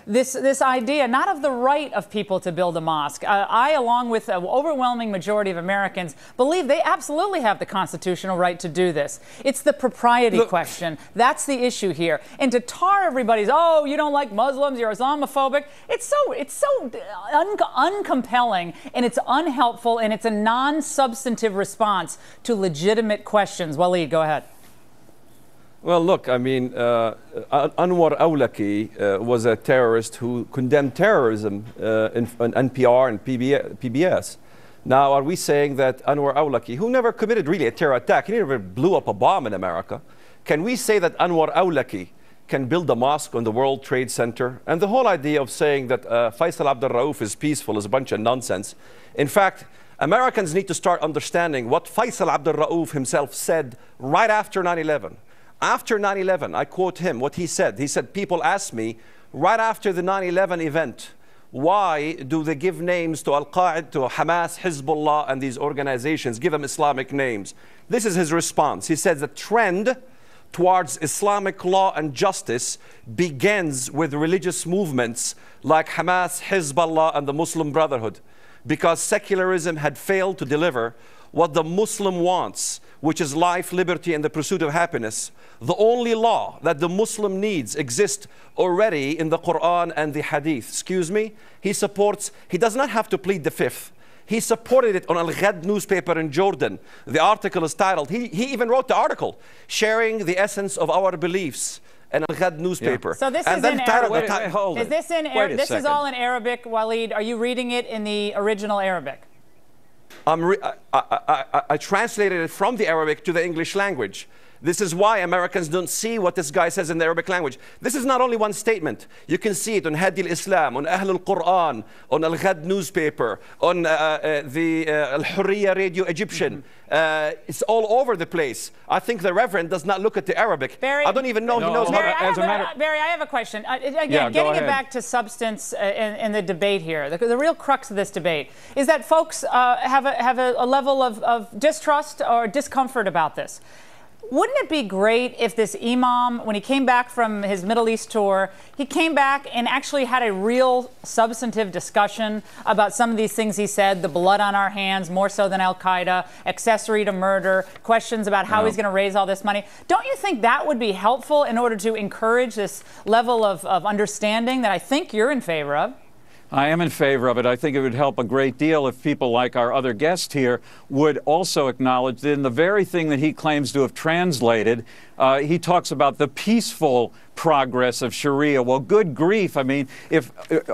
this idea, not of the right of people to build a mosque. I, along with an overwhelming majority of Americans, believe they absolutely have the constitutional right to do this. It's the propriety question. That's the issue here. And to tar everybody's, oh, you don't like Muslims, you're Islamophobic. It's so uncompelling, and it's unhelpful, and it's a non-substantive response to legitimate questions. Waleed, go ahead. Well, look, I mean, Anwar Awlaki was a terrorist who condemned terrorism on NPR and PBS. Now, are we saying that Anwar Awlaki, who never committed really a terror attack, he never blew up a bomb in America, can we say that Anwar Awlaki can build a mosque on the World Trade Center? And the whole idea of saying that Feisal Abdul Rauf is peaceful is a bunch of nonsense. In fact, Americans need to start understanding what Feisal Abdul Rauf himself said right after 9/11. After 9/11, I quote him, what he said. He said, people ask me, right after the 9/11 event, why do they give names to Al-Qaeda, to Hamas, Hezbollah, and these organizations, give them Islamic names? This is his response. He says the trend towards Islamic law and justice begins with religious movements like Hamas, Hezbollah, and the Muslim Brotherhood, because secularism had failed to deliver what the Muslim wants, which is life, liberty, and the pursuit of happiness. The only law that the Muslim needs exists already in the Quran and the Hadith. Excuse me? He does not have to plead the fifth. He supported it on Al-Ghad newspaper in Jordan. The article is titled, he even wrote the article, Sharing the Essence of Our Beliefs, an Al-Ghad newspaper. Yeah. So this is in Arabic. Is this in Arabic? This is all in Arabic, Waleed. Are you reading it in the original Arabic? I translated it from the Arabic to the English language. This is why Americans don't see what this guy says in the Arabic language. This is not only one statement. You can see it on Hadi al-Islam, on Ahl al-Quran, on Al-Ghad newspaper, on the Al-Hurriya radio Egyptian. It's all over the place. I think the Reverend does not look at the Arabic. Barry, I don't even know he knows how to... Barry, I have a question. Again, getting it back to substance in the debate here, the real crux of this debate is that folks have a level of distrust or discomfort about this. Wouldn't it be great if this imam, when he came back from his Middle East tour, he came back and actually had a real substantive discussion about some of these things he said, the blood on our hands, more so than Al-Qaeda, accessory to murder, questions about how he's going to raise all this money. Don't you think that would be helpful in order to encourage this level of understanding that I think you're in favor of? I am in favor of it. I think it would help a great deal if people like our other guest here would also acknowledge that in the very thing that he claims to have translated, he talks about the peaceful progress of Sharia. Well, good grief. I mean,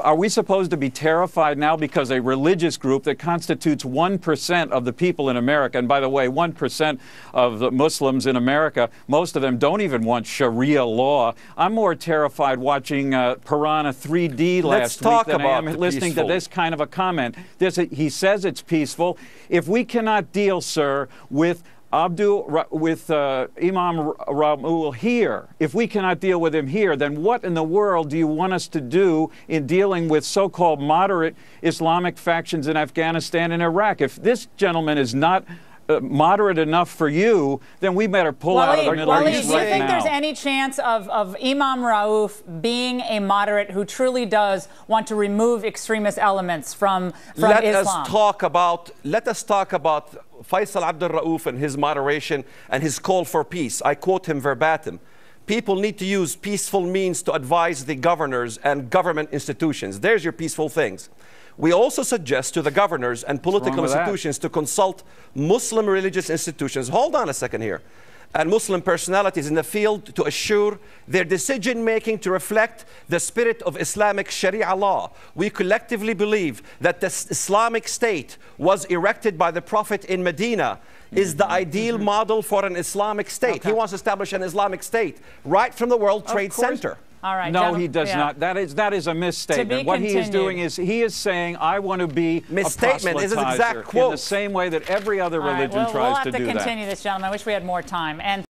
are we supposed to be terrified now because a religious group that constitutes 1% of the people in America, and by the way, 1% of the Muslims in America, most of them don't even want Sharia law. I'm more terrified watching Piranha 3D last week than I am listening to this kind of a comment. He says it's peaceful. If we cannot deal, sir, with Imam Raul here, if we cannot deal with him here, then what in the world do you want us to do in dealing with so-called moderate Islamic factions in Afghanistan and Iraq? If this gentleman is not moderate enough for you, then we better pull out of the Middle East right now. Do you think there's any chance of Imam Rauf being a moderate who truly does want to remove extremist elements from Islam? Let us talk about Feisal Abdul Rauf and his moderation and his call for peace. I quote him verbatim. People need to use peaceful means to advise the governors and government institutions. There's your peaceful things. We also suggest to the governors and political institutions to consult Muslim religious institutions. Hold on a second here. And Muslim personalities in the field to assure their decision-making to reflect the spirit of Islamic Sharia law. We collectively believe that the Islamic State was erected by the Prophet in Medina is the ideal model for an Islamic state. He wants to establish an Islamic state right from the World Trade Center. All right, no, he does not. That is a misstatement. What he is doing is he is saying, I want to be misstatement. Is his exact quote in the same way that every other religion tries to do that. We'll have to continue this, gentlemen. I wish we had more time. And